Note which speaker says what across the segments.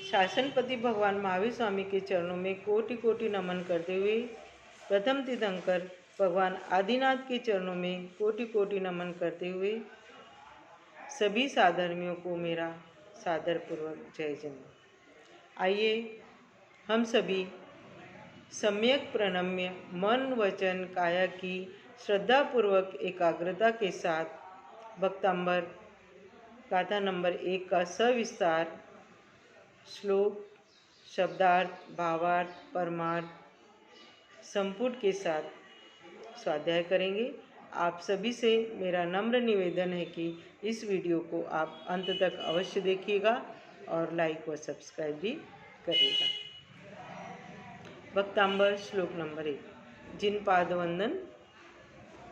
Speaker 1: शासनपति भगवान महावीर स्वामी के चरणों में कोटि कोटि नमन करते हुए, प्रथम तीर्थंकर भगवान आदिनाथ के चरणों में कोटि कोटि नमन करते हुए सभी साधर्मियों को मेरा सादरपूर्वक जय जय। आइए हम सभी सम्यक प्रणम्य मन वचन काया की श्रद्धापूर्वक एकाग्रता के साथ भक्तांबर गाथा नंबर 1 का सविस्तार श्लोक, शब्दार्थ, भावार्थ, परमार्थ संपुट के साथ स्वाध्याय करेंगे। आप सभी से मेरा नम्र निवेदन है कि इस वीडियो को आप अंत तक अवश्य देखिएगा और लाइक व सब्सक्राइब भी करिएगा। भक्तांबर श्लोक नंबर 1। जिन पाद वंदन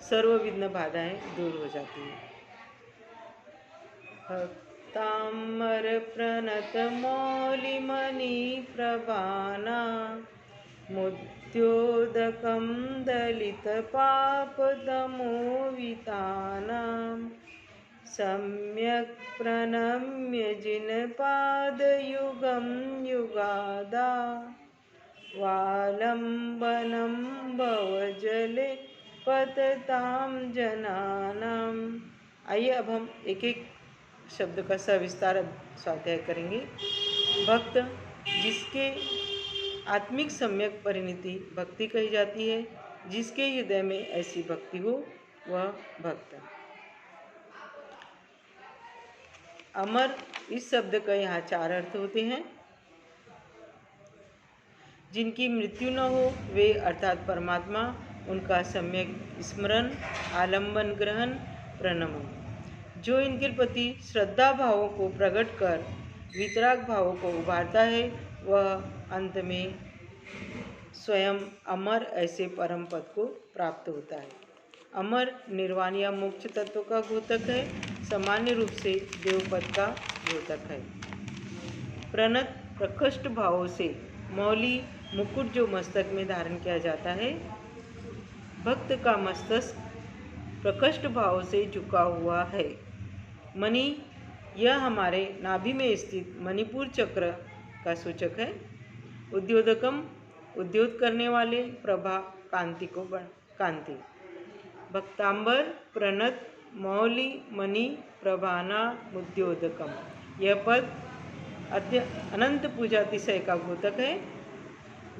Speaker 1: सर्व विघ्न बाधाएं दूर हो जाती हैं। भक्तांबर प्रणत मौलिमणि प्रभाना मुद्योदकं दलित पाप तमोवितानां सम्यक् प्रणम्य जिन पाद युगं युगादा वालंबनं भवजले पततां जनानां। आइए अब हम एक एक शब्द का सविस्तार स्वाध्याय करेंगे। भक्त, जिसके आत्मिक सम्यक परिणति भक्ति कही जाती है, जिसके हृदय में ऐसी भक्ति हो वह भक्त। अमर, इस शब्द का यहाँ 4 अर्थ होते हैं। जिनकी मृत्यु न हो वे अर्थात परमात्मा, उनका सम्यक स्मरण, आलंबन ग्रहण, प्रणमन। जो इनके प्रति श्रद्धा भावों को प्रकट कर वितराग भावों को उभारता है वह अंत में स्वयं अमर ऐसे परम पद को प्राप्त होता है। अमर निर्वाण या मोक्ष तत्व का द्योतक है, सामान्य रूप से देवपद का द्योतक है। प्रणत, प्रकृष्ट भावों से मौली मुकुट जो मस्तक में धारण किया जाता है। भक्त का मस्तक प्रकृष्ट भाव से झुका हुआ है। मणि, यह हमारे नाभि में स्थित मणिपुर चक्र का सूचक है। उद्योदकम, उद्योत करने वाले, प्रभा, कांति को कांति। भक्तांबर प्रणत मौली मणि प्रभाना उद्योदकम, यह पद अनंत पूजातिशय का द्योतक है।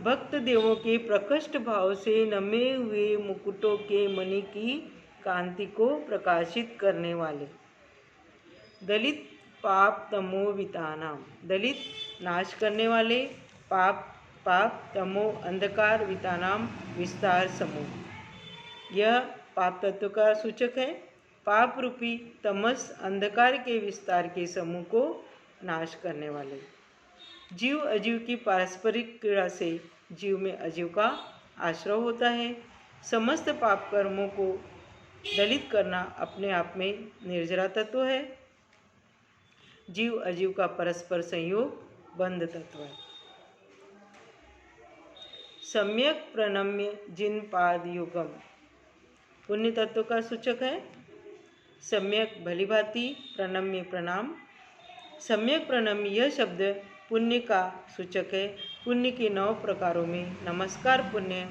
Speaker 1: भक्त देवों के प्रकृष्ट भाव से नमे हुए मुकुटों के मणि की कांति को प्रकाशित करने वाले। दलित पाप तमो वितानाम, दलित नाश करने वाले, पाप तमो अंधकार, वितानाम विस्तार समूह। यह पाप तत्व का सूचक है। पाप रूपी तमस अंधकार के विस्तार के समूह को नाश करने वाले। जीव अजीव की पारस्परिक क्रीड़ा से जीव में अजीव का आश्रय होता है। समस्त पाप कर्मों को दलित करना अपने आप में निर्जरा तत्व है। जीव अजीव का परस्पर संयोग बंध तत्व है। सम्यक प्रणम्य जिन पाद युगम, पुण्य तत्व का सूचक है। सम्यक भलीभांति, प्रणम्य प्रणाम। सम्यक प्रणम्य यह शब्द पुण्य का सूचक है। पुण्य के 9 प्रकारों में नमस्कार पुण्य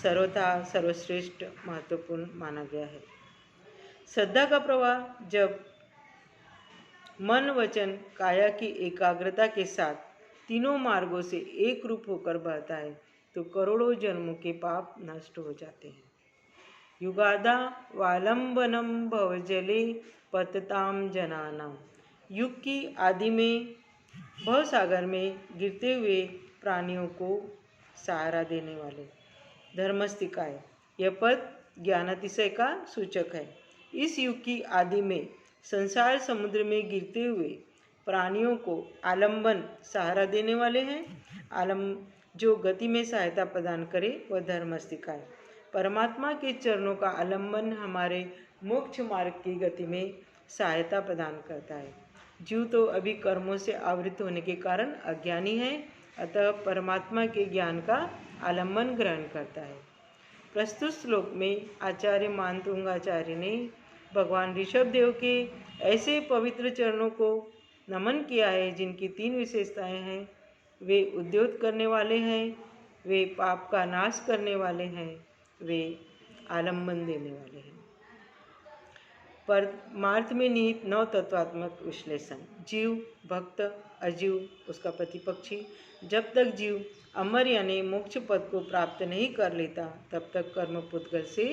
Speaker 1: सर्वथा सर्वश्रेष्ठ महत्वपूर्ण माना गया है। श्रद्धा का प्रवाह जब मन वचन काया की एकाग्रता के साथ तीनों मार्गों से एक रूप होकर बहता है तो करोड़ों जन्मों के पाप नष्ट हो जाते हैं। युगादा वालंबनम भवजले पतताम जनानाम, युग की आदि में भवसागर में गिरते हुए प्राणियों को सहारा देने वाले। धर्मस्तिकाय, यह पद ज्ञानातिशय का सूचक है। इस युग की आदि में संसार समुद्र में गिरते हुए प्राणियों को आलंबन सहारा देने वाले हैं। जो गति में सहायता प्रदान करे वह धर्मस्तिकाय। परमात्मा के चरणों का आलंबन हमारे मोक्ष मार्ग की गति में सहायता प्रदान करता है। जीव तो अभी कर्मों से आवृत होने के कारण अज्ञानी है, अतः परमात्मा के ज्ञान का आलंबन ग्रहण करता है। प्रस्तुत श्लोक में आचार्य मानतुंगाचार्य ने भगवान ऋषभ देव के ऐसे पवित्र चरणों को नमन किया है, जिनकी 3 विशेषताएं हैं। वे उद्योत करने वाले हैं, वे पाप का नाश करने वाले हैं, वे आलम्बन देने वाले हैं। परमार्थ में निहित 9 तत्वात्मक विश्लेषण। जीव, भक्त, अजीव, उसका प्रतिपक्षी। जब तक जीव अमर यानी मोक्ष पद को प्राप्त नहीं कर लेता, तब तक कर्म पुद्गल से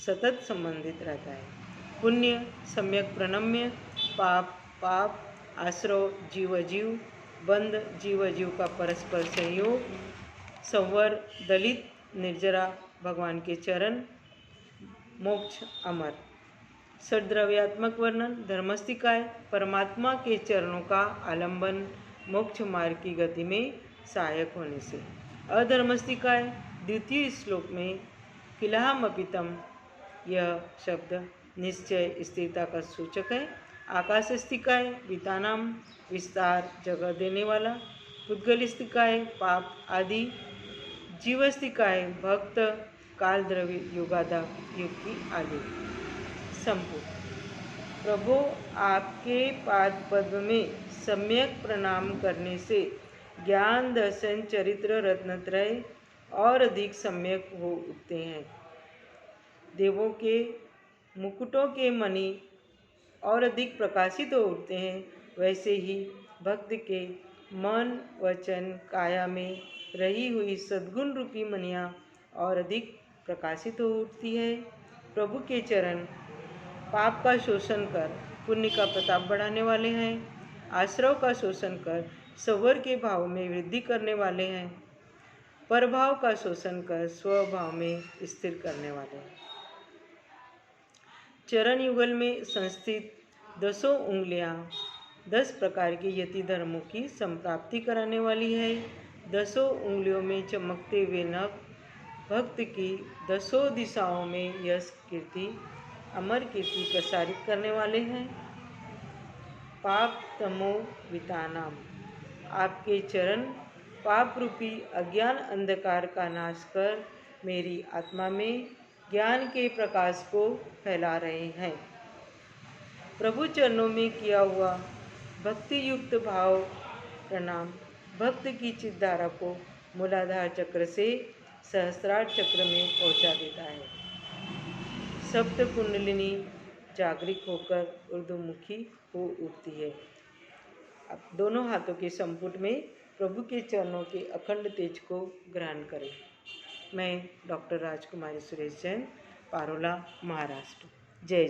Speaker 1: सतत संबंधित रहता है। पुण्य, सम्यक प्रणम्य। पाप, पाप, आश्रव, जीव अजीव। बंध, जीव अजीव का परस्पर सहयोग। संवर, दलित, निर्जरा, भगवान के चरण। मोक्ष, अमर। षड्द्रव्यात्मक वर्णन। धर्मस्थिकाय, परमात्मा के चरणों का आलंबन मोक्ष मार्ग की गति में सहायक होने से। अधर्मस्थिकाय, द्वितीय श्लोक में किलाहमपितम, यह शब्द निश्चय स्थिरता का सूचक है। आकाशस्थिकाय, वितानाम, विस्तार, जगह देने वाला। पुद्गलस्थिकाय, पाप आदि। जीवस्थिकाय, भक्त, काल, द्रव्य, युगादा, युक्ति आदि। संपूर्ण। प्रभु, आपके पाद पद्म में सम्यक प्रणाम करने से ज्ञान, दर्शन, चरित्र, रत्नत्रय और अधिक सम्यक हो उठते हैं। देवों के मुकुटों के मणि और अधिक प्रकाशित हो उठते हैं, वैसे ही भक्त के मन, वचन, काया में रही हुई सद्गुण रूपी मणियाँ और अधिक प्रकाशित हो उठती है। प्रभु के चरण पाप का शोषण कर पुण्य का प्रताप बढ़ाने वाले हैं। आश्रव का शोषण कर संवर के भाव में वृद्धि करने वाले हैं। परभाव का शोषण कर स्वभाव में स्थिर करने वाले हैं। चरण युगल में संस्थित 10 उंगलियां 10 प्रकार के यति धर्मों की संप्राप्ति कराने वाली है। 10 उंगलियों में चमकते हुए नख भक्त की 10 दिशाओं में यश, कीर्ति, अमर कीर्ति प्रसारित करने वाले हैं। पाप तमो वितानाम, आपके चरण पाप रूपी अज्ञान अंधकार का नाश कर मेरी आत्मा में ज्ञान के प्रकाश को फैला रहे हैं। प्रभु चरणों में किया हुआ भक्ति युक्त भाव प्रणाम भक्त की चित्तधारा को मूलाधार चक्र से सहस्त्रार चक्र में पहुंचा देता है। सप्त कुंडलिनी जागृत होकर ऊर्ध्वमुखी हो उठती है। अब दोनों हाथों के संपुट में प्रभु के चरणों के अखंड तेज को ग्रहण करें। मैं डॉक्टर राजकुमारी सुरेश जैन, पारोला, महाराष्ट्र। जय